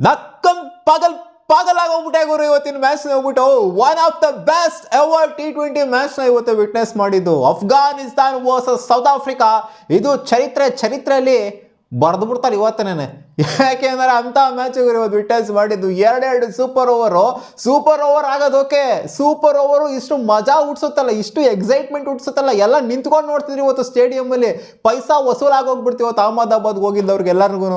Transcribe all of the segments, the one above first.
ನಕ್ಕನ್ ಪಾಗಲ್ ಪಾಗಲಾಗೋಗ್ಬಿಟ್ಟೆ ಗುರು. ಇವತ್ತಿನ ಮ್ಯಾಚ್ ಹೋಗ್ಬಿಟ್ಟು one of the best ever T20 match ನ ಇವತ್ತು ವಿಟ್ನೆಸ್ ಮಾಡಿದ್ದು ಅಫ್ಘಾನಿಸ್ತಾನ್ ವರ್ಸಸ್ ಸೌತ್ ಆಫ್ರಿಕಾ. ಇದು ಚರಿತ್ರೆಯಲ್ಲಿ ಬರೆದು ಬಿಡ್ತಾರೆ ಇವತ್ತೇನೆ. ಯಾಕೆಂದ್ರೆ ಅಂತ ಮ್ಯಾಚ್ ಇವತ್ತು ವಿಟ್ನೆಸ್ ಮಾಡಿದ್ದು. ಎರಡೆರಡು ಸೂಪರ್ ಓವರ್ ಆಗೋದೋಕೆ. ಸೂಪರ್ ಓವರು ಇಷ್ಟು ಮಜಾ ಹುಡ್ಸುತ್ತಲ್ಲ, ಇಷ್ಟು ಎಕ್ಸೈಟ್ಮೆಂಟ್ ಹುಡ್ಸುತ್ತಲ್ಲ, ಎಲ್ಲ ನಿಂತ್ಕೊಂಡು ನೋಡ್ತಿದ್ರಿ ಇವತ್ತು ಸ್ಟೇಡಿಯಂ ಅಲ್ಲಿ. ಪೈಸಾ ವಸೂಲಾಗೋಗ್ಬಿಡ್ತೀವಿ ಇವತ್ತು ಅಹಮದಾಬಾದ್ಗೆ ಹೋಗಿದ್ದವ್ರಿಗೆ ಎಲ್ಲರಿಗೂ.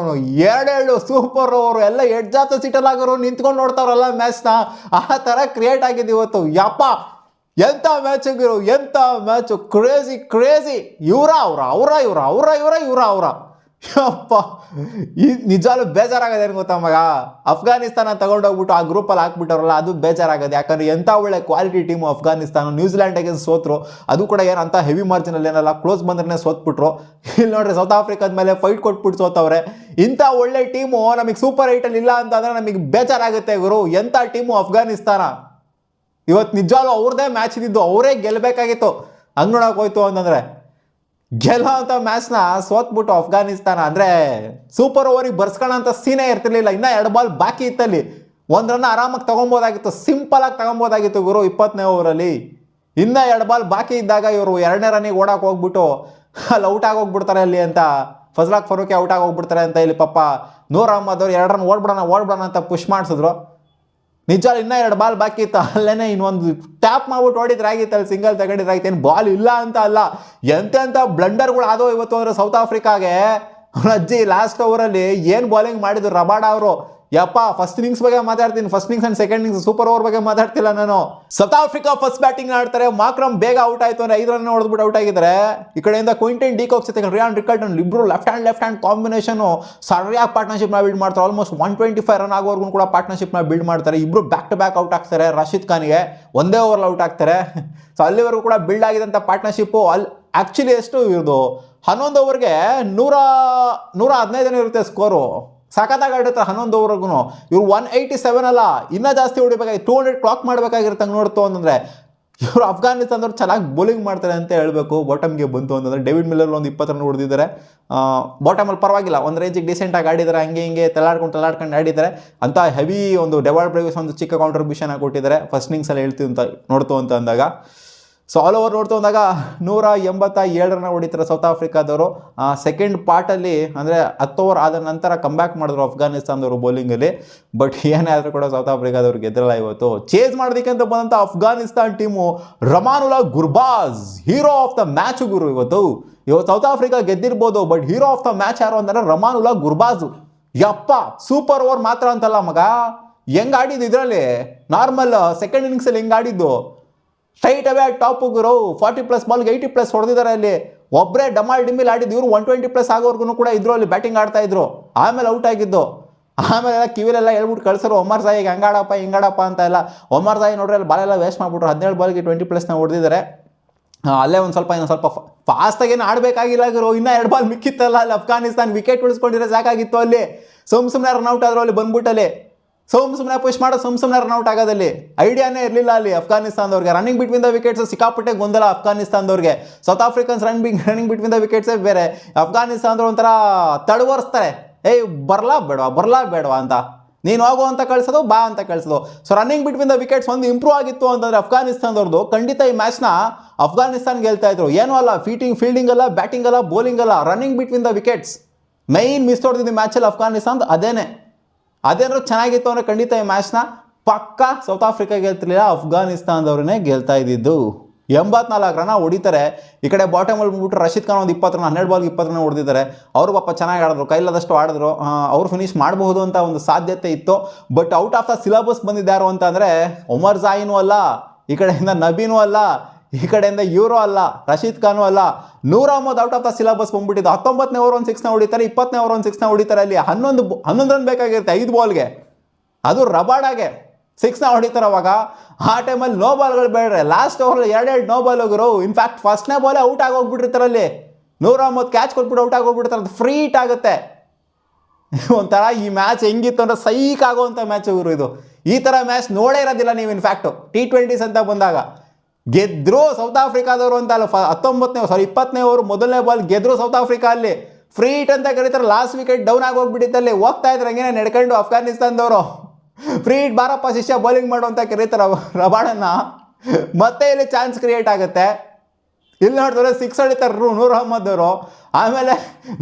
ಎರಡೆರಡು ಸೂಪರ್ ಓವರು ಎಲ್ಲ ಎಡ್ಜಾತ ಸೀಟಲ್ ಆಗೋರು ನಿಂತ್ಕೊಂಡು ನೋಡ್ತಾರಲ್ಲ ಮ್ಯಾಚ್ನ. ಆ ಥರ ಕ್ರಿಯೇಟ್ ಆಗಿದೆ ಇವತ್ತು. ಯಪ್ಪ ಎಂಥ ಮ್ಯಾಚ್ ಆಗಿರೋ, ಎಂಥ ಮ್ಯಾಚು. ಕ್ರೇಜಿ. ಇವರ ಅಪ್ಪ ಈ ನಿಜಾಲು ಬೇಜಾರಾಗದೆ ಏನು ಗೊತ್ತಾ ಮಗ. ಅಫ್ಘಾನಿಸ್ತಾನ ತಗೊಂಡೋಗ್ಬಿಟ್ಟು ಆ ಗ್ರೂಪಲ್ಲಿ ಹಾಕ್ಬಿಟ್ಟಾರಲ್ಲ, ಅದು ಬೇಜಾರಾಗದೆ. ಯಾಕಂದ್ರೆ ಎಂಥ ಒಳ್ಳೆ quality team Afghanistan. New Zealand against ಸೋತ್ರು, ಅದು ಕೂಡ ಏನಂತ ಹೆವಿ ಮಾರ್ಜಿನಲ್ಲಿ ಏನಲ್ಲ, ಕ್ಲೋಸ್ ಬಂದ್ರೆ ಸೋತ್ಬಿಟ್ರು. ಇಲ್ಲಿ ನೋಡ್ರಿ ಸೌತ್ ಆಫ್ರಿಕಾದ ಮೇಲೆ ಫೈಟ್ ಕೊಟ್ಬಿಟ್ಟು ಸೋತವ್ರೆ. ಇಂಥ ಒಳ್ಳೆ ಟೀಮು ನಮಗೆ ಸೂಪರ್ 8 ಇಲ್ಲ ಅಂತಂದ್ರೆ ನಮಗೆ ಬೇಜಾರಾಗುತ್ತೆ ಗುರು. ಎಂಥ ಟೀಮು ಅಫ್ಘಾನಿಸ್ತಾನ. ಇವತ್ತು ನಿಜಾಲು ಅವ್ರದ್ದೇ ಮ್ಯಾಚ್ ಇದ್ದಿದ್ದು, ಅವರೇ ಗೆಲ್ಲಬೇಕಾಗಿತ್ತು. ಹಂಗೆ ನೋಡೋಕೆ ಹೋಯ್ತು ಅಂತಂದರೆ ಗೆಲ್ಲೋ ಅಂತ ಮ್ಯಾಚ್ನ ಸೋತ್ಬಿಟ್ಟು ಅಫ್ಘಾನಿಸ್ತಾನ. ಅಂದರೆ ಸೂಪರ್ ಓವರಿಗೆ ಬರ್ಸ್ಕೊಳ್ಳೋಂಥ ಸೀನೇ ಇರ್ತಿರ್ಲಿಲ್ಲ. ಇನ್ನೂ 2 ಬಾಲ್ ಬಾಕಿ ಇತ್ತಲ್ಲಿ. 1 ರನ್ ಆರಾಮಾಗಿ ತೊಗೊಬೋದಾಗಿತ್ತು, ಸಿಂಪಲಾಗಿ ತೊಗೊಬೋದಾಗಿತ್ತು ಗುರು 20ನೇ ಓವರಲ್ಲಿ. ಇನ್ನೂ 2 ಬಾಲ್ ಬಾಕಿ ಇದ್ದಾಗ ಇವರು 2ನೇ ರನ್ನಿಗೆ ಓಡಕ್ಕೆ ಹೋಗ್ಬಿಟ್ಟು ಅಲ್ಲಿ ಔಟ್ ಆಗೋಗ್ಬಿಡ್ತಾರೆ ಅಲ್ಲಿ ಅಂತ. ಫಜ್ಲಾಕ್ ಫರೂಕಿ ಔಟ್ ಆಗೋಗ್ಬಿಡ್ತಾರೆ ಅಂತ ಇಲ್ಲಿ ಪಾಪ ನೂರ್ ಅಹ್ಮದ್ ಅವ್ರು 2 ರನ್ ಓಡ್ಬಿಡೋಣ ಅಂತ ಪುಷ್ ಮಾಡಿಸಿದ್ರು. ನಿಜ ಇನ್ನೂ 2 ಬಾಲ್ ಬಾಕಿ ಇತ್ತು. ಅಲ್ಲೇ ಇನ್ನೊಂದು ಟ್ಯಾಪ್ ಮಾಡ್ಬಿಟ್ಟು ಹೊಡಿದ್ರೆ ಆಗಿತ್ತು, ಅಲ್ಲಿ ಸಿಂಗಲ್ ತಗೊಂಡಿದ್ರೆ ಆಗಿತ್ತು. ಏನು ಬಾಲ್ ಇಲ್ಲ ಅಂತ ಅಲ್ಲ, ಎಂತೆಂಥ ಬ್ಲಂಡರ್ಗಳು ಆದವು ಇವತ್ತು ಅಂದರೆ ಸೌತ್ ಆಫ್ರಿಕಾಗೆ. ಅಜ್ಜಿ ಲಾಸ್ಟ್ ಓವರಲ್ಲಿ ಏನು ಬೌಲಿಂಗ್ ಮಾಡಿದ್ರು ರಬಾಡ ಅವರು. ಯಪ್ಪ ಫಸ್ಟ್ ಇನ್ನಿಂಗ್ಸ್ ಬಗ್ಗೆ ಮಾತಾಡ್ತೀನಿ, first innings and second innings. Super over ಬಗ್ಗೆ ಮಾತಾಡ್ತಿಲ್ಲ ನಾನು. ಸೌತ್ ಆಫ್ರಿಕಾ ಫಸ್ಟ್ ಬ್ಯಾಟಿಂಗ್ ಆಡ್ತಾರೆ. ಮಾಕ್ರಮ್ ಬೇಗ ಔಟ್ ಆಯಿತು ಅಂದರೆ 5 ರನ್ ಹೊಡೆದ್ಬಿಟ್ಟು ಔಟ್ ಆಗಿದ್ದಾರೆ. ಈ ಕಡೆಯಿಂದ ಕ್ವಿಂಟನ್ ಡಿಕಾಕ್ ಜೊತೆ ರಿಯಾನ್ ರಿಕಲ್ಟನ್ ಇಬ್ಬರು ಲೆಫ್ಟ್ ಹ್ಯಾಂಡ್ ಕಾಂಬಿನೇಷನು ಸರಿಯಾಗಿ ಪಾರ್ಟ್ನರ್ಶಿಪ್ನ ಬಿಲ್ಡ್ ಮಾಡ್ತಾರೆ. ಆಲ್ಮೋಸ್ಟ್ 125 ರನ್ ಆಗೋವರೆಗೂ ಕೂಡ ಪಾರ್ಟ್ನರ್ಶಿಪ್ನ ಬಿಲ್ಡ್ ಮಾಡ್ತಾರೆ. ಇಬ್ಬರು ಬ್ಯಾಕ್ ಟು ಬ್ಯಾಕ್ ಔಟ್ ಆಗ್ತಾರೆ. ರಶೀದ್ ಖಾನ್ಗೆ ಒಂದೇ ಓವರ್ ಔಟ್ ಆಗ್ತಾರೆ. ಸೊ ಅಲ್ಲಿವರೆಗೂ ಕೂಡ ಬಿಲ್ಡ್ ಆಗಿದಂಥ ಪಾರ್ಟ್ನರ್ಶಿಪ್ಪು ಅಲ್ಲಿ ಆ್ಯಕ್ಚುಲಿ ಎಷ್ಟು ಇರೋದು 11 ಓವರ್ಗೆ 115 ಇರುತ್ತೆ ಸ್ಕೋರು. ಸಖತ್ತಾಗಿ ಆಡುತ್ತೆ 11 ಓವರ್ಗೂ. ಇವ್ರು 187 ಅಲ್ಲ, ಇನ್ನೂ ಜಾಸ್ತಿ ಹೊಡಿಬೇಕಾಗಿತ್ತು. 200 ಕ್ಲಾಕ್ ಮಾಡಬೇಕಾಗಿರುತ್ತೆ ನೋಡ್ತು ಅಂತಂದರೆ. ಇವರು ಅಫ್ಘಾನಿಸ್ತಾನದವ್ರು ಚೆನ್ನಾಗಿ ಬೌಲಿಂಗ್ ಮಾಡ್ತಾರೆ ಅಂತ ಹೇಳಬೇಕು. ಬಾಟಮ್ಗೆ ಬಂತು ಅಂತಂದರೆ ಡೇವಿಡ್ ಮಿಲ್ಲರ್ ಒಂದು 20 ರನ್ ಹೊಡೆದಿದ್ದಾರೆ. ಬಾಟಮಲ್ಲಿ ಪರವಾಗಿಲ್ಲ, ಒಂದು ರೇಂಜಿಗೆ ಡಿಸೆಂಟಾಗಿ ಆಡಿದ್ದಾರೆ. ಹಿಂಗೆ ತಲಾಡ್ಕೊಂಡು ಆಡಿದ್ದಾರೆ. ಅಂತ ಹೆವಿ ಒಂದು ಡೆವಾಲ್ಡ್ ಬ್ರೇವಿಸ್ ಒಂದು ಚಿಕ್ಕ ಕಾಂಟ್ರಿಬ್ಯೂಷನ್ ಕೊಟ್ಟಿದ್ದಾರೆ ಫಸ್ಟ್ ಇನ್ನಿಂಗ್ಸಲ್ಲಿ ಹೇಳ್ತೀವಿ ಅಂತ ನೋಡ್ತು ಅಂತ ಅಂದಾಗ. ಸೊ ಆಲ್ ಓವರ್ ನೋಡ್ತು ಅಂದಾಗ 187 ರನ್ ಹೊಡಿತಾರೆ ಸೌತ್ ಆಫ್ರಿಕಾದವರು. ಸೆಕೆಂಡ್ ಪಾರ್ಟಲ್ಲಿ ಅಂದರೆ 10 ಓವರ್ ಆದ ನಂತರ ಕಮ್ಬ್ಯಾಕ್ ಮಾಡಿದ್ರು ಅಫ್ಘಾನಿಸ್ತಾನದವರು ಬೌಲಿಂಗಲ್ಲಿ. ಬಟ್ ಏನೇ ಆದರೂ ಕೂಡ ಸೌತ್ ಆಫ್ರಿಕಾದವ್ರು ಗೆದ್ರಲ್ಲ ಇವತ್ತು. ಚೇಸ್ ಮಾಡೋದಕ್ಕಂತ ಬಂದಂಥ Afghanistan team Rahmanullah Gurbaz hero of the match ಗುರು. ಇವತ್ತು ಸೌತ್ ಆಫ್ರಿಕಾ ಗೆದ್ದಿರ್ಬೋದು, but hero of the match ಯಾರು ಅಂದರೆ ರಮಾನುಲ್ಲಾ ಗುರ್ಬಾಜ್. ಯಪ್ಪ ಸೂಪರ್ ಓವರ್ ಮಾತ್ರ ಅಂತಲ್ಲ ಮಗ, ಹೆಂಗೆ ಆಡಿದ್ದು ಇದರಲ್ಲಿ. ನಾರ್ಮಲ್ ಸೆಕೆಂಡ್ ಇನ್ನಿಂಗ್ಸಲ್ಲಿ ಹೆಂಗೆ ಆಡಿದ್ದು, ಸ್ಟ್ರೈಟ್ ಅವೇ ಟಾಪ್ ಗುರು. 40+ ಬಾಲ್ಗೆ 80+ ಹೊಡೆದಿದ್ದಾರೆ ಅಲ್ಲಿ. ಒಬ್ಬರೇ ಡಮಾಲ್ ಡಿಮಿಲ್ ಆಡಿದ್ದು. ಇವರು 120+ ಆಗೋರ್ಗು ಕೂಡ ಇದ್ರು ಅಲ್ಲಿ ಬ್ಯಾಟಿಂಗ್ ಆಡ್ತಾ ಇದ್ರು. ಆಮೇಲೆ ಔಟ್ ಆಗಿದ್ದು. ಆಮೇಲೆ ಕಿವಿಲೆಲ್ಲ ಹೇಳ್ಬಿಟ್ಟು ಕಳ್ಸರು ಒಮರ್ ಸಾಯಿಗೆ ಹಿಂಗಾಡಪ್ಪ ಅಂತ ಎಲ್ಲ. ಒಮರ್ ಸಾಯಿ ನೋಡ್ರಿ ಅಲ್ಲಿ ಬಾಲೆಲ್ಲ ವೇಸ್ಟ್ ಮಾಡಿಬಿಟ್ರು. 17 ಬಾಲ್ಗೆ 20+ ಹೊಡೆದಿದ್ದಾರೆ. ಅಲ್ಲೇ ಇನ್ನೊಂದು ಸ್ವಲ್ಪ ಫಾಸ್ಟಾಗೇನು ಆಡಬೇಕಾಗಿಲ್ಲ ಗುರು. ಇನ್ನೂ 2 ಬಾಲ್ ಮಿಕ್ಕಿತ್ತಲ್ಲ ಅಲ್ಲಿ. ಅಫ್ಘಾನಿಸ್ತಾನ ವಿಕೆಟ್ ಉಳಿಸ್ಕೊಂಡಿರೋ ಸಾಕಾಗಿತ್ತು ಅಲ್ಲಿ. ಸುಮ್ಮನೆ ರನ್ ಔಟ್ ಆದ್ರು ಅಲ್ಲಿ ಬಂದ್ಬಿಟ್ಟಲ್ಲಿ. ಸುಮ್ಮನೆ ಪುಷ್ ಮಾಡೋ ಸುಮ್ಮನೆ ರನ್ ಔಟ್ ಆಗೋದಲ್ಲಿ ಐಡಿಯಾನೇ ಇರಲಿಲ್ಲ ಅಲ್ಲಿ ಅಫ್ಘಾನಿಸ್ತಾನದವ್ರಿಗೆ. ರನ್ನಿಂಗ್ ಬಿಟ್ವೀನ್ ದ ವಿಕೆಟ್ಸ್ ಸಿಕ್ಕಾಪಟ್ಟೆ ಗೊಂದಲ ಅಫ್ಘಾನಿಸ್ತಾನದವ್ರಿಗೆ. South Africans running between the ವಿಕೆಟ್ಸೇ ಬೇರೆ. ಅಫ್ಘಾನಿಸ್ತಾನದವ್ರು ಒಂಥರ ತಡವರ್ಸ್ತಾರೆ. ಬರಲಾ ಬೇಡವಾ ಅಂತ. ನೀನು ಹೋಗು ಅಂತ ಕಳಿಸೋದು, ಬಾ ಅಂತ ಕಳಿಸೋದು. So running between the wickets ಒಂದು ಇಂಪ್ರೂವ್ ಆಗಿತ್ತು ಅಂತಂದರೆ ಅಫ್ಘಾನಿಸ್ತಾನದವ್ರದ್ದು ಖಂಡಿತ ಈ ಮ್ಯಾಚ್ನ ಅಫ್ಘಾನಿಸ್ತಾನ ಗೆಲ್ತಾ ಇದ್ರು. ಏನೂ ಅಲ್ಲ, ಫೀಲ್ಡಿಂಗ್ ಅಲ್ಲ, ಬ್ಯಾಟಿಂಗ್ ಅಲ್ಲ, ಬೌಲಿಂಗ್ ಅಲ್ಲ, running between the wickets main miss ಹೊಡೆದಿದ್ದು ಮ್ಯಾಚಲ್ಲಿ ಅಫ್ಘಾನಿಸ್ತಾನದ. ಅದೇನಾದ್ರು ಚೆನ್ನಾಗಿತ್ತು ಅಂದರೆ ಖಂಡಿತ ಈ ಮ್ಯಾಚ್ನ ಪಕ್ಕಾ ಸೌತ್ ಆಫ್ರಿಕಾ ಗೆಲ್ತಿರ್ಲಿಲ್ಲ, ಅಫ್ಘಾನಿಸ್ತಾನದವ್ರನ್ನೇ ಗೆಲ್ತಾ ಇದ್ದಿದ್ದು. 84 ರನ್ ಹೊಡಿತಾರೆ. ಈ ಕಡೆ ಬಾಟಮಲ್ಲಿ ಬಂದ್ಬಿಟ್ಟು ರಶೀದ್ ಖಾನ್ ಒಂದು 20 ರನ್, 12 ಬಾಲ್ಗೆ 20 ರನ್ ಹೊಡೆದಿದ್ದಾರೆ. ಅವರು ಪಾಪ ಚೆನ್ನಾಗಿ ಆಡಿದ್ರು, ಕೈಲಾದಷ್ಟು ಆಡಿದ್ರು. ಅವ್ರು ಫಿನಿಶ್ ಮಾಡಬಹುದು ಅಂತ ಒಂದು ಸಾಧ್ಯತೆ ಇತ್ತು. But out of the syllabus ಬಂದಿದ್ದಾರು ಅಂತ ಅಂದರೆ ಒಮರ್ ಜಾಯಿನೂ ಅಲ್ಲ, ಈ ಕಡೆಯಿಂದ ನಬೀನೂ ಅಲ್ಲ, ಈ ಕಡೆಯಿಂದ ಇವರು ಅಲ್ಲ, ರಶೀದ್ ಖಾನು ಅಲ್ಲ. Noor Ahmad out of the syllabus ಬಂದ್ಬಿಟ್ಟಿದ್ದು. 19ನೇ ಓವರ್ ಒಂದು 6ನ ಹೊಡಿತಾರೆ, 20ನೇ ಓವರ್ ಒಂದು 6ನ ಹೊಡಿತಾರೆ. ಅಲ್ಲಿ 11 ರನ್ ಬೇಕಾಗಿರುತ್ತೆ 5 ಬಾಲ್ಗೆ. ಅದು ರಬಾಡಾಗೆ 6ನ ಹೊಡಿತಾರೆ. ಅವಾಗ ಆ ಟೈಮಲ್ಲಿ ನೋ ಬಾಲ್ಗಳು ಬೇಡ್ರೆ. ಲಾಸ್ಟ್ ಓವರಲ್ಲಿ 2 ನೋ ಬಾಲ್ ಹೋಗಿರೋ. ಇನ್ಫ್ಯಾಕ್ಟ್ ಫಸ್ಟ್ನೇ ಬಾಲೇ ಔಟ್ ಆಗೋಗ್ಬಿಟ್ಟಿರ್ತಾರೆ ಅಲ್ಲಿ. ನೂರ್ ಅಹ್ಮದ್ ಕ್ಯಾಚ್ ಕೊಟ್ಬಿಟ್ಟು ಔಟ್ ಆಗೋಗ್ಬಿಡ್ತಾರೆ. ಅದು ಫ್ರೀ ಹಿಟ್ ಆಗುತ್ತೆ. ಒಂಥರ ಈ ಮ್ಯಾಚ್ ಹೆಂಗಿತ್ತು ಅಂದರೆ ಸೈಕ್ ಆಗೋವಂಥ ಮ್ಯಾಚ್ ಇವರು. ಇದು ಈ ಥರ ಮ್ಯಾಚ್ ನೋಡೇ ಇರೋದಿಲ್ಲ ನೀವು. ಇನ್ಫ್ಯಾಕ್ಟು T20s ಅಂತ ಬಂದಾಗ ಗೆದ್ರು ಸೌತ್ ಆಫ್ರಿಕಾದವರು ಅಂತ ಅಲ್ಲ. 20ನೇ ಓವರ್ ಮೊದಲನೇ ಬಾಲ್ ಗೆದ್ರು ಸೌತ್ ಆಫ್ರಿಕಾ ಅಲ್ಲಿ. ಫ್ರೀ ಹಿಟ್ ಅಂತ ಕರೀತಾರೆ. ಲಾಸ್ಟ್ ವಿಕೆಟ್ ಡೌನ್ ಆಗಿ ಹೋಗ್ಬಿಟ್ಟಿತ್ತಲ್ಲಿ, ಹೋಗ್ತಾ ಇದ್ರೆ ಹಂಗೇನೆ ನಡ್ಕೊಂಡು ಅಫ್ಘಾನಿಸ್ತಾನದವರು ಫ್ರೀ ಹಿಟ್ ಬಾರಪ್ಪ ಶಿಷ್ಯ ಬೌಲಿಂಗ್ ಮಾಡು ಅಂತ ಕರೀತಾರೆ ರಬಾಡನ್ನ. ಮತ್ತೆ ಇಲ್ಲಿ ಚಾನ್ಸ್ ಕ್ರಿಯೇಟ್ ಆಗುತ್ತೆ. ಇಲ್ಲಿ ನೋಡಿದ್ರೆ 6 ಹೊಡಿತಾರೆ ನೂರ್ ಅಹ್ಮದ್ ಅವರು. ಆಮೇಲೆ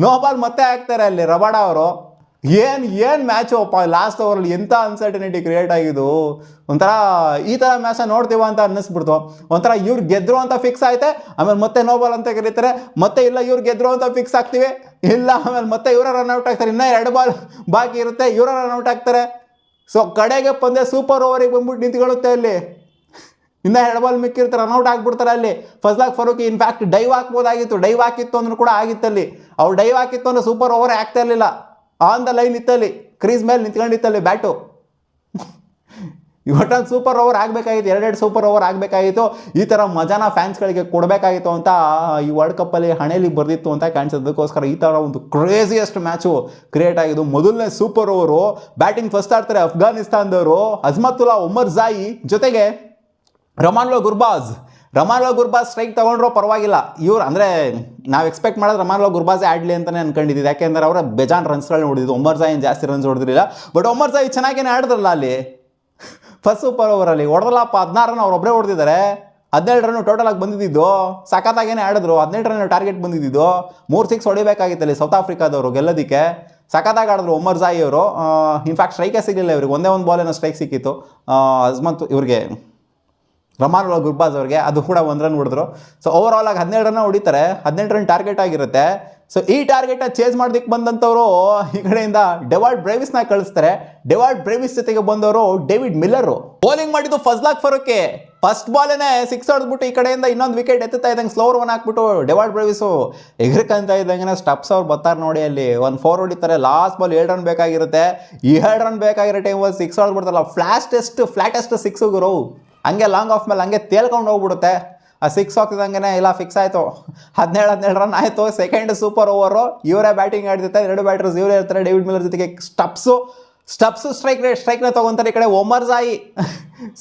ನೋ ಬಾಲ್ ಮತ್ತೆ ಹಾಕ್ತಾರೆ ಅಲ್ಲಿ ರಬಾಡ ಅವರು. ಏನು ಮ್ಯಾಚು ಅಪ್ಪ, ಲಾಸ್ಟ್ ಓವರಲ್ಲಿ ಎಂಥ ಅನ್ಸರ್ಟನಿಟಿ ಕ್ರಿಯೇಟ್ ಆಗಿದ್ದು. ಒಂಥರ ಈ ಥರ ಮ್ಯಾಚ್ ನೋಡ್ತೀವ ಅಂತ ಅನ್ನಿಸ್ಬಿಡ್ತು. ಒಂಥರ ಇವ್ರು ಗೆದ್ರು ಅಂತ ಫಿಕ್ಸ್ ಆಯ್ತೆ, ಆಮೇಲೆ ಮತ್ತೆ ನೋ ಬಾಲ್ ಅಂತ ಕರೀತಾರೆ, ಮತ್ತೆ ಇಲ್ಲ ಇವ್ರು ಗೆದ್ರು ಅಂತ ಫಿಕ್ಸ್ ಆಗ್ತೀವಿ, ಇಲ್ಲ ಆಮೇಲೆ ಮತ್ತೆ ಇವರ ರನ್ಔಟ್ ಆಗ್ತಾರೆ, ಇನ್ನೂ 2 ಬಾಲ್ ಬಾಕಿ ಇರುತ್ತೆ, ಇವರ ರನ್ಔಟ್ ಆಗ್ತಾರೆ. ಸೊ ಕಡೆಗೆ ಪಂದ್ಯ ಸೂಪರ್ ಓವರಿಗೆ ಬಂದ್ಬಿಟ್ಟು ನಿಂತ್ಕೊಳ್ಳುತ್ತೆ ಅಲ್ಲಿ. ಇನ್ನೂ 2 ಬಾಲ್ ಮಿಕ್ಕಿರ್ತಾರೆ, ರನ್ಔಟ್ ಆಗ್ಬಿಡ್ತಾರೆ ಅಲ್ಲಿ. ಫಜ್ಲಾಕ್ ಫರೂಕಿ ಇನ್ಫ್ಯಾಕ್ಟ್ ಡೈವ್ ಹಾಕ್ಬೋದಾಗಿತ್ತು, ಡೈವ್ ಹಾಕಿತ್ತು ಅಂದ್ರೂ ಕೂಡ ಆಗಿತ್ತಲ್ಲಿ. ಅವ್ರು ಡೈವ್ ಹಾಕಿತ್ತು ಅಂದ್ರೆ ಸೂಪರ್ ಓವರೇ ಆಗ್ತಾ ಇರಲಿಲ್ಲ. ಆನ್ ದ ಲೈನ್ ಇತ್ತಲ್ಲಿ, ಕ್ರೀಸ್ ಮೇಲೆ ನಿಂತ್ಕೊಂಡಿತ್ತಲ್ಲಿ ಬ್ಯಾಟು. ಇವತ್ತೊಂದು ಸೂಪರ್ ಓವರ್ ಆಗಬೇಕಾಗಿತ್ತು, 2 ಸೂಪರ್ ಓವರ್ ಆಗಬೇಕಾಗಿತ್ತು. ಈ ಥರ ಮಜಾನ ಫ್ಯಾನ್ಸ್ಗಳಿಗೆ ಕೊಡಬೇಕಾಗಿತ್ತು ಅಂತ ಈ ವರ್ಲ್ಡ್ ಕಪ್ಪಲ್ಲಿ ಹಣೆಯಲ್ಲಿ ಬರ್ದಿತ್ತು ಅಂತ ಕಾಣಿಸೋದಕ್ಕೋಸ್ಕರ ಈ ಥರ ಒಂದು ಕ್ರೇಜಿಯಸ್ಟ್ ಮ್ಯಾಚು ಕ್ರಿಯೇಟ್ ಆಗಿದ್ದು. ಮೊದಲನೇ ಸೂಪರ್ ಓವರು ಬ್ಯಾಟಿಂಗ್ ಫಸ್ಟ್ ಆಡ್ತಾರೆ ಅಫ್ಘಾನಿಸ್ತಾನದವರು. ಅಜ್ಮತುಲ್ಲಾ ಉಮರ್ ಜಾಯಿ ಜೊತೆಗೆ ರಮಾನುಲ್ಲಾ ಗುರ್ಬಾಜ್ ಸ್ಟ್ರೈಕ್ ತೊಗೊಂಡ್ರು ಪರವಾಗಿಲ್ಲ. ಇವ್ರು ಅಂದರೆ ನಾವು ಎಕ್ಸ್ಪೆಕ್ಟ್ ಮಾಡೋದು ರಮಾನುಲ್ಲಾ ಗುರ್ಬಾಜೇ ಆಡಲಿ ಅಂತಲೇ ಅನ್ಕೊಂಡಿದ್ದಿದ್ದು, ಯಾಕೆಂದರೆ ಅವರ ಬೇಜಾನ್ ರನ್ಸ್ಗಳನ್ನ ಹೊಡೆದಿದ್ದು. ಉಮರ್ ಜಾಯಿ ಜಾಸ್ತಿ ರನ್ಸ್ ಹೊಡೆದಿರಲಿಲ್ಲ, ಬಟ್ ಉಮರ್ ಜಾಯಿ ಚೆನ್ನಾಗೇನೆ ಆಡಿದ್ರಲ್ಲ ಅಲ್ಲಿ ಫಸ್ಟ್ ಸೂಪರ್ ಓವರಲ್ಲಿ. ಹೊಡೆದಲ್ಲಪ್ಪ 16 ರನ್ ಅವ್ರೊಬ್ಬರೇ ಹೊಡೆದಿದ್ದಾರೆ, 17 ರನ್ ಟೋಟಲ್ ಆಗಿ ಬಂದಿದ್ದು. ಸಖತ್ತಾಗೇನೆ ಆಡಿದ್ರು, 17 ರನ್ ಟಾರ್ಗೆಟ್ ಬಂದಿದ್ದು. 3 6 ಹೊಡಿಬೇಕಾಗಿತ್ತಲ್ಲಿ ಸೌತ್ ಆಫ್ರಿಕಾದವರು ಗೆಲ್ಲೋದಕ್ಕೆ. ಸಖತ್ತಾಗಿ ಆಡಿದ್ರು ಉಮರ್ ಜಾಯಿ ಅವರು. ಇನ್ಫ್ಯಾಕ್ಟ್ ಸ್ಟ್ರೈಕೇ ಸಿಗಲಿಲ್ಲ ಇವ್ರಿಗೆ, ಒಂದೇ ಒಂದು ಬಾಲೇನೋ ಸ್ಟ್ರೈಕ್ ಸಿಕ್ಕಿತ್ತು ಅಜ್ಮತ್ ಇವ್ರಿಗೆ, ರಮಾನುಲ್ಲಾ ಗುರ್ಬಾಜ್ ಅವ್ರಿಗೆ. ಅದು ಕೂಡ 1 ರನ್ ಹೊಡೆದ್ರು. ಸೊ ಓವರ್ ಆಲ್ ಆಗಿ 17 ರನ್ ಹೊಡಿತಾರೆ, 18 ರನ್ ಟಾರ್ಗೆಟ್ ಆಗಿರುತ್ತೆ. ಸೊ ಈ ಟಾರ್ಗೆಟ್ನ ಚೇಸ್ ಮಾಡೋದಕ್ಕೆ ಬಂದಂಥವ್ರು ಈ ಕಡೆಯಿಂದ ಡೆವಾಲ್ಡ್ ಬ್ರೇವಿಸ್ನ ಕಳಿಸ್ತಾರೆ. ಡೆವಾಲ್ಡ್ ಬ್ರೇವಿಸ್ ಜೊತೆಗೆ ಬಂದವರು ಡೇವಿಡ್ ಮಿಲ್ಲರು. ಬೌಲಿಂಗ್ ಮಾಡಿದ್ದು ಫಜ್ಲಾಕ್ ಫರೂಕಿ. ಫಸ್ಟ್ ಬಾಲೇನೆ 6 ಹೊಡೆದ್ಬಿಟ್ಟು ಈ ಕಡೆಯಿಂದ ಇನ್ನೊಂದು ವಿಕೆಟ್ ಎತ್ತುತ್ತಾ ಇದ್ದಂಗೆ ಸ್ಲೋವರ್ 1 ಹಾಕ್ಬಿಟ್ಟು ಡೆವಾಲ್ಡ್ ಬ್ರೇವಿಸು ಎಗರ್ಕಂತ ಇದ್ದಂಗೆ ಸ್ಟಪ್ಸ್ ಅವ್ರು ಬರ್ತಾರೆ ನೋಡಿ ಅಲ್ಲಿ. 1 4 ಹೊಡಿತಾರೆ. ಲಾಸ್ಟ್ ಬಾಲ್ 7 ರನ್ ಬೇಕಾಗಿರುತ್ತೆ. ಈ 7 ರನ್ ಬೇಕಾಗಿರೋ ಟೈಮಲ್ಲಿ 6 ಹೊಡೆದ್ಬಿಡ್ತಾರಲ್ಲ, ಫ್ಲಾಟೆಸ್ಟ್ 6 ಗುರು. ಹಂಗೆ ಲಾಂಗ್ ಆಫ್ ಮೇಲೆ ಹಂಗೆ ತೇಲ್ಕೊಂಡು ಹೋಗ್ಬಿಡುತ್ತೆ. ಆ 6 ಹಾಕ್ತಿದ್ದಂಗೆ ಇಲ್ಲ ಫಿಕ್ಸ್ ಆಯಿತು. 17 ರನ್ ಆಯಿತು. ಸೆಕೆಂಡ್ ಸೂಪರ್ ಓವರು ಇವರೇ ಬ್ಯಾಟಿಂಗ್ ಆಡ್ತಿರ್ತಾರೆ, 2 ಬ್ಯಾಟರ್ಸ್ ಇವರೇ ಇರ್ತಾರೆ. ಡೇವಿಡ್ ಮಿಲ್ಲರ್ ಜೊತೆಗೆ ಸ್ಟಪ್ಸು ಸ್ಟ್ರೈಕ್ನ ತೊಗೊತಾರೆ. ಈ ಕಡೆ ಒಮರ್ ಜಾಯಿ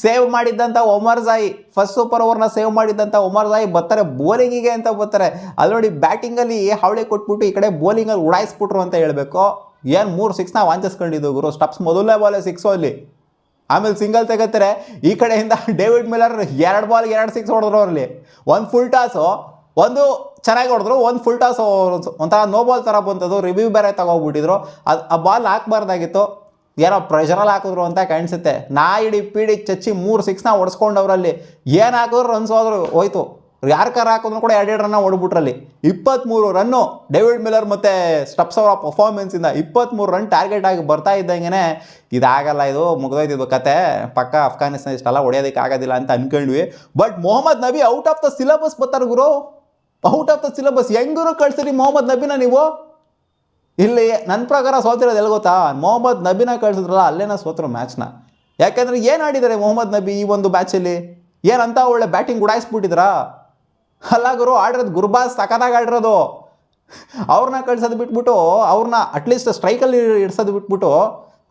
ಸೇವ್ ಮಾಡಿದ್ದಂಥ ಒಮರ್ ಜಾಯಿ, ಫಸ್ಟ್ ಸೂಪರ್ ಓವರ್ನ ಸೇವ್ ಮಾಡಿದ್ದಂಥ ಒಮರ್ ಜಾಯಿ ಬರ್ತಾರೆ ಬೌಲಿಂಗಿಗೆ ಅಂತ ಬರ್ತಾರೆ. ಅಲ್ಲಿ ನೋಡಿ ಬ್ಯಾಟಿಂಗಲ್ಲಿ ಹಾವಳಿ ಕೊಟ್ಬಿಟ್ಟು ಈ ಕಡೆ ಬೌಲಿಂಗಲ್ಲಿ ಉಡಾಯಿಸ್ಬಿಟ್ರು ಅಂತ ಹೇಳಬೇಕು. ಏನು 3 6ನ ವಾಂಚಿಸ್ಕೊಂಡಿದ್ದು ಗುರು. ಸ್ಟಪ್ಸ್ ಮೊದಲನೇ ಬಾಲೇ 6 ಅಲ್ಲಿ, ಆಮೇಲೆ ಸಿಂಗಲ್ ತೆಗತ್ತಾರೆ. ಈ ಕಡೆಯಿಂದ ಡೇವಿಡ್ ಮಿಲ್ಲರ್ 2 ಬಾಲ್ 2 6 ಹೊಡೆದ್ರು ಅವರಲ್ಲಿ. ಒಂದು ಫುಲ್ ಟಾಸು, ಒಂದು ಚೆನ್ನಾಗಿ ಹೊಡೆದ್ರು, ಒಂದು ಫುಲ್ ಟಾಸು ಒಂಥರ ನೋ ಬಾಲ್ ಥರ ಬಂತದ್ದು. ರಿವ್ಯೂ ಬೇರೆ ತಗೋಗ್ಬಿಟ್ಟಿದ್ರು. ಆ ಬಾಲ್ ಹಾಕ್ಬಾರ್ದಾಗಿತ್ತು, ಏನೋ ಪ್ರೆಷರಲ್ಲಿ ಹಾಕಿದ್ರು ಅಂತ ಕಾಣಿಸುತ್ತೆ. ನಾಯಿಡಿ ಪೀಡಿ ಚಚ್ಚಿ 3 6ನ ಹೊಡೆಸ್ಕೊಂಡವ್ರಲ್ಲಿ. ಏನು ಹಾಕಿದ್ರು ರನ್ಸ್ ಹೋಯ್ತು. ಯಾರು ಕಾರ್ ಹಾಕಿದ್ರು ಕೂಡ 2 ರನ್ನ ಹೊಡ್ಬಿಟ್ರಲ್ಲಿ. 23 ರನ್ನು ಡೇವಿಡ್ ಮಿಲ್ಲರ್ ಮತ್ತು ಸ್ಟಪ್ಸ್ ಅವರ ಪರ್ಫಾರ್ಮೆನ್ಸಿಂದ 23 ರನ್ ಟಾರ್ಗೆಟ್ ಆಗಿ ಬರ್ತಾ ಇದ್ದಂಗೆ ಇದಾಗಲ್ಲ, ಇದು ಮುಗಿದೋಯ್ತಿದ್ದು ಕತೆ, ಪಕ್ಕ ಅಫ್ಘಾನಿಸ್ತಾನ ಇಷ್ಟೆಲ್ಲ ಹೊಡೆಯೋದಕ್ಕೆ ಆಗೋದಿಲ್ಲ ಅಂತ ಅನ್ಕೊಂಡ್ವಿ. But Mohammad Nabi out of the syllabus ಬರ್ತಾರೆ ಗುರು. ಔಟ್ ಆಫ್ ದ ಸಿಲೆಬಸ್ ಹೆಂಗರು ಕಳ್ಸಿರಿ ಮೊಹಮ್ಮದ್ ನಬಿನ ನೀವು. ಇಲ್ಲಿ ನನ್ನ ಪ್ರಕಾರ ಸೋತಿರೋದು ಎಲ್ಲಿ ಗೊತ್ತಾ, ಮೊಹಮ್ಮದ್ ನಬಿನ ಕಳ್ಸಿದ್ರಲ್ಲ ಅಲ್ಲೇನ ಸೋತರು ಮ್ಯಾಚ್ನ. ಯಾಕೆಂದರೆ ಏನು ಆಡಿದ್ದಾರೆ ಮೊಹಮ್ಮದ್ ನಬಿ ಈ ಒಂದು ಮ್ಯಾಚಲ್ಲಿ? ಏನಂತ ಒಳ್ಳೆ ಬ್ಯಾಟಿಂಗ್ ಉಡಾಯಿಸ್ಬಿಟ್ಟಿದ್ರಾ? ಅಲ್ಲ ಗುರು, ಆಡಿರೋದು ಗುರ್ಬಾಜ್ ಸಖತ್ತಾಗಿ ಆಡಿರೋದು. ಅವ್ರನ್ನ ಕಳ್ಸೋದು ಬಿಟ್ಬಿಟ್ಟು, ಅವ್ರನ್ನ ಅಟ್ಲೀಸ್ಟ್ ಸ್ಟ್ರೈಕಲ್ಲಿ ಇಡ್ಸೋದು ಬಿಟ್ಬಿಟ್ಟು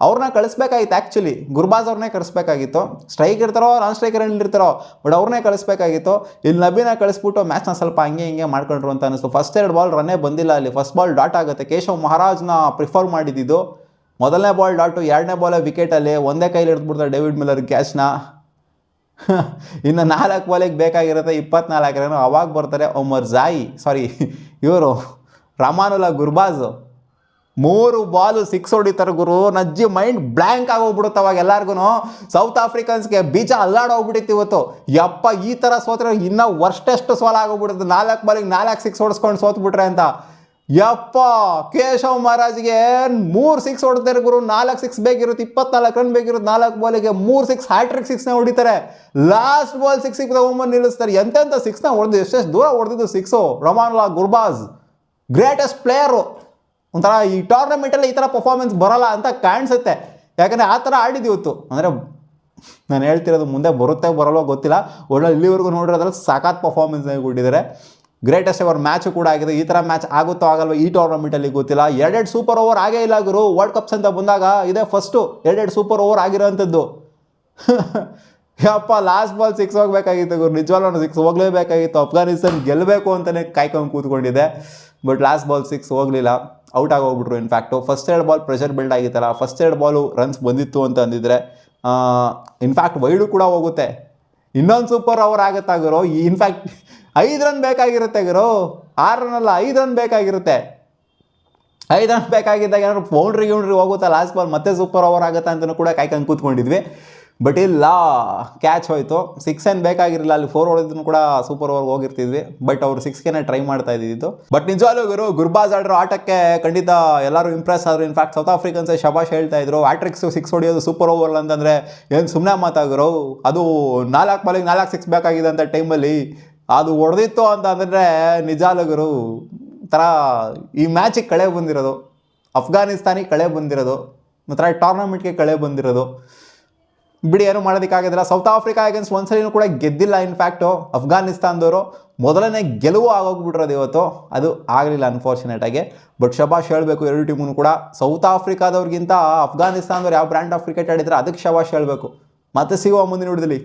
ಅವ್ರನ್ನ ಕಳಿಸ್ಬೇಕಾಗಿತ್ತು. ಆ್ಯಕ್ಚುಲಿ ಗುರ್ಬಾಜ್ ಅವ್ರನ್ನೇ ಕಳಿಸ್ಬೇಕಾಗಿತ್ತು. ಸ್ಟ್ರೈಕ್ ಇರ್ತಾರೋ ನಾನ್ ಸ್ಟ್ರೈಕರ್ ಇರ್ತಾರೋ, ಬಟ್ ಅವ್ರನ್ನೇ ಕಳಿಸ್ಬೇಕಾಗಿತ್ತು. ಇಲ್ಲಿ ನಬಿನ ಕಳಿಸ್ಬಿಟ್ಟು ಮ್ಯಾಚ್ನ ಸ್ವಲ್ಪ ಹಂಗೆ ಹಿಂಗೆ ಮಾಡ್ಕೊಂಡ್ರು ಅಂತ ಅನಿಸ್ತು. ಫಸ್ಟ್ 2 ಬಾಲ್ ರನ್ನೇ ಬಂದಿಲ್ಲ ಅಲ್ಲಿ. ಫಸ್ಟ್ ಬಾಲ್ ಡಾಟ್ ಆಗುತ್ತೆ. ಕೇಶವ್ ಮಹಾರಾಜ್ನ ಪ್ರಿಫರ್ ಮಾಡಿದ್ದು. ಮೊದಲನೇ ಬಾಲ್ ಡಾಟು, 2ನೇ ಬಾಲೇ ವಿಕೆಟಲ್ಲಿ ಒಂದೇ ಕೈಲಿ ಹಿಡಿದ್ಬಿಡ್ತಾರೆ ಡೇವಿಡ್ ಮಿಲ್ಲರ್ ಕ್ಯಾಚ್ನ. ಇನ್ನು 4 ಬಾಲಿಗೆ ಬೇಕಾಗಿರುತ್ತೆ 24 ರನ್. ಅವಾಗ ಬರ್ತಾರೆ ಒಮರ್ ಜಾಯಿ, ಇವರು ರಮಾನುಲ್ಲಾ ಗುರ್ಬಾಜ್. 3 ಬಾಲು 6 ಹೊಡಿತಾರೆ ಗುರು. ನಜ್ಜಿ ಮೈಂಡ್ ಬ್ಲ್ಯಾಂಕ್ ಆಗೋಗ್ಬಿಡುತ್ತೆ ಅವಾಗ ಎಲ್ಲರಿಗೂ. ಸೌತ್ ಆಫ್ರಿಕನ್ಸ್ಗೆ ಬೀಜ ಅಲ್ಲಾಡೋಗ್ಬಿಟ್ಟಿತ್ತು ಇವತ್ತು. ಯಪ್ಪ, ಈ ಥರ ಸೋತ್ರೆ ಇನ್ನೂ ವರ್ಸ್ಟೆಸ್ಟ್ ಸೋಲ ಆಗೋಗ್ಬಿಡುತ್ತೆ. 4 ಬಾಲಿಗೆ 4 6 ಹೊಡೆಸ್ಕೊಂಡು ಸೋತ್ಬಿಟ್ರೆ ಅಂತ. ಯಪ್ಪ, ಕೇಶವ್ ಮಹಾರಾಜ್ಗೆ 3 6 ಹೊಡ್ತಾರೆ ಗುರು. 4 6 ಬೇಕಿರುತ್ತೆ, 24 ರನ್ ಬೇಕಿರುತ್ತೆ. 4 ಬಾಲಿಗೆ 3 6 ಹ್ಯಾಟ್ರಿಕ್ 6ನ ಹೊಡಿತಾರೆ. ಲಾಸ್ಟ್ ಬಾಲ್ 6 ತಗೊಂಬಂದು ನಿಲ್ಲಿಸ್ತಾರೆ. ಎಂತೆಂಥ 6ನ ಹೊಡೆದು, ಎಷ್ಟೆಷ್ಟು ದೂರ ಹೊಡೆದಿದ್ದು 6 ರಮಾನುಲ್ಲಾ ಗುರ್ಬಾಜ್. Greatest player. ಒಂಥರ ಈ ಟೂರ್ನಮೆಂಟಲ್ಲಿ ಈ ಥರ ಪರ್ಫಾರ್ಮೆನ್ಸ್ ಬರೋಲ್ಲ ಅಂತ ಕಾಣಿಸುತ್ತೆ. ಯಾಕಂದರೆ ಆ ಥರ ಆಡಿದ್ದು ಇವತ್ತು. ಅಂದರೆ ನಾನು ಹೇಳ್ತಿರೋದು ಮುಂದೆ ಬರುತ್ತೆ ಬರೋಲ್ಲೋ ಗೊತ್ತಿಲ್ಲ, ಒಳ್ಳೆ ಇಲ್ಲಿವರೆಗೂ ನೋಡಿರೋದ್ರಲ್ಲಿ ಸಖತ್ ಪರ್ಫಾರ್ಮೆನ್ಸ್ ಕೊಟ್ಟಿದ್ದಾರೆ. ಗ್ರೇಟೆಸ್ಟ್ ಎವರ್ ಮ್ಯಾಚು ಕೂಡ ಆಗಿದೆ. ಈ ಥರ ಮ್ಯಾಚ್ ಆಗುತ್ತೋ ಆಗಲ್ವ ಈ ಟೂರ್ನಮೆಂಟಲ್ಲಿ ಗೊತ್ತಿಲ್ಲ. 2 ಸೂಪರ್ ಓವರ್ ಆಗೇ ಇಲ್ಲ ಗುರು. ವರ್ಲ್ಡ್ ಕಪ್ಸ್ ಅಂತ ಬಂದಾಗ ಇದೇ ಫಸ್ಟು 2 ಸೂಪರ್ ಓವರ್ ಆಗಿರೋವಂಥದ್ದು. ಯಪ್ಪ ಲಾಸ್ಟ್ ಬಾಲ್ 6 ಹೋಗ್ಬೇಕಾಗಿತ್ತು ಗುರು, ನಿಜವಾಗ್ಲೂ 6 ಹೋಗ್ಲೇಬೇಕಾಗಿತ್ತು. ಅಫ್ಘಾನಿಸ್ತಾನ ಗೆಲ್ಲಬೇಕು ಅಂತಲೇ ಕಾಯ್ಕೊಂಡು ಕೂತ್ಕೊಂಡಿದ್ದೆ. ಬಟ್ ಲಾಸ್ಟ್ ಬಾಲ್ 6 ಹೋಗಲಿಲ್ಲ, ಔಟ್ ಆಗೋಗ್ಬಿಟ್ರು. In fact first 2 ball pressure build ಆಗಿತ್ತಲ್ಲ, ಫಸ್ಟ್ 2 ಬಾಲು ರನ್ಸ್ ಬಂದಿತ್ತು ಅಂತ ಅಂದಿದ್ರೆ ಇನ್ಫ್ಯಾಕ್ಟ್ ವೈಡು ಕೂಡ ಹೋಗುತ್ತೆ. ಇನ್ನೊಂದು ಸೂಪರ್ ಓವರ್ ಆಗುತ್ತಾ ಗುರು. ಇನ್ಫ್ಯಾಕ್ಟ್ 5 ರನ್ ಬೇಕಾಗಿರುತ್ತೆ ಗುರು, 6 ರನ್ 5 ರನ್ ಬೇಕಾಗಿರುತ್ತೆ. 5 ರನ್ ಬೇಕಾಗಿದ್ದಾಗ ಏನಾದ್ರು ಬೌಂಡ್ರಿ ಹೋಗುತ್ತಾ ಲಾಸ್ಟ್ ಬಾಲ್, ಮತ್ತೆ ಸೂಪರ್ ಓವರ್ ಆಗುತ್ತಾ ಅಂತಲೂ ಕೂಡ ಕಾಯ್ಕೊಂಡು ಕೂತ್ಕೊಂಡಿದ್ವಿ. ಬಟ್ ಇಲ್ಲ, ಕ್ಯಾಚ್ ಹೋಯಿತು. 6 ಏನು ಬೇಕಾಗಿರಲಿಲ್ಲ, ಅಲ್ಲಿ 4 ಹೊಡೆದ್ರು ಕೂಡ ಸೂಪರ್ ಓವರ್ಗೆ ಹೋಗಿರ್ತಿದ್ವಿ. ಬಟ್ ಅವರು 6ಗೆ ಟ್ರೈ ಮಾಡ್ತಾ ಇದ್ದಿದ್ದು. ಬಟ್ ನಿಜವಾಗ್ಲೂ ಗುರ್ಬಾಜ್ ಆಡಿರೋ ಆಟಕ್ಕೆ ಖಂಡಿತ ಎಲ್ಲರೂ ಇಂಪ್ರೆಸ್ ಆದರು. ಇನ್ಫ್ಯಾಕ್ಟ್ ಸೌತ್ ಆಫ್ರಿಕನ್ಸೇ ಶಬಾಷ್ ಹೇಳ್ತಾ ಇದ್ರು. ಹ್ಯಾಟ್ರಿಕ್ಸ್ 6 ಹೊಡೆಯೋದು ಸೂಪರ್ ಓವರ್ ಅಂತಂದರೆ ಏನು ಸುಮ್ಮನೆ ಮಾತಾಗಿರೋ, ಅದು 4 ಬಾಲಿಗೆ 4 6 ಬೇಕಾಗಿದೆ ಅಂತ ಟೈಮಲ್ಲಿ ಅದು ಹೊಡೆದಿತ್ತು ಅಂತ ಅಂದರೆ ನಿಜಾಲುಗರು ಥರ ಈ ಮ್ಯಾಚಿಗೆ ಕಳೆ ಬಂದಿರೋದು, ಅಫ್ಘಾನಿಸ್ತಾನಿಗೆ ಕಳೆ ಬಂದಿರೋದು, ಒಂಥರ ಟೂರ್ನಮೆಂಟ್ಗೆ ಕಳೆ ಬಂದಿರೋದು. ಬಿಡಿ, ಏನು ಮಾಡೋದಕ್ಕಾಗೋದಿಲ್ಲ. ಸೌತ್ ಆಫ್ರಿಕಾ ಅಗೇನ್ಸ್ಟ್ ಒಂದ್ಸಲಿನೂ ಕೂಡ ಗೆದ್ದಿಲ್ಲ. ಇನ್ಫ್ಯಾಕ್ಟು ಅಫ್ಘಾನಿಸ್ತಾನದವರು ಮೊದಲನೇ ಗೆಲುವು ಆಗೋಗ್ಬಿಟ್ರೋದು ಇವತ್ತು, ಅದು ಆಗಲಿಲ್ಲ ಅನ್ಫಾರ್ಚುನೇಟಾಗಿ. ಬಟ್ ಶಬಾಷ್ ಹೇಳಬೇಕು ಎರಡು ಟೀಮೂ ಕೂಡ. ಸೌತ್ ಆಫ್ರಿಕಾದವ್ರಿಗಿಂತ ಅಫ್ಘಾನಿಸ್ತಾನದವ್ರು ಯಾವ ಬ್ರ್ಯಾಂಡ್ ಆಫ್ ಕ್ರಿಕೆಟ್ ಆಡಿದ್ರೆ ಅದಕ್ಕೆ ಶಬಾಷ್ ಹೇಳಬೇಕು. ಮತ್ತೆ ಸಿಗುವ ಮುಂದಿನ ವಿಡಿಯೋದಲ್ಲಿ.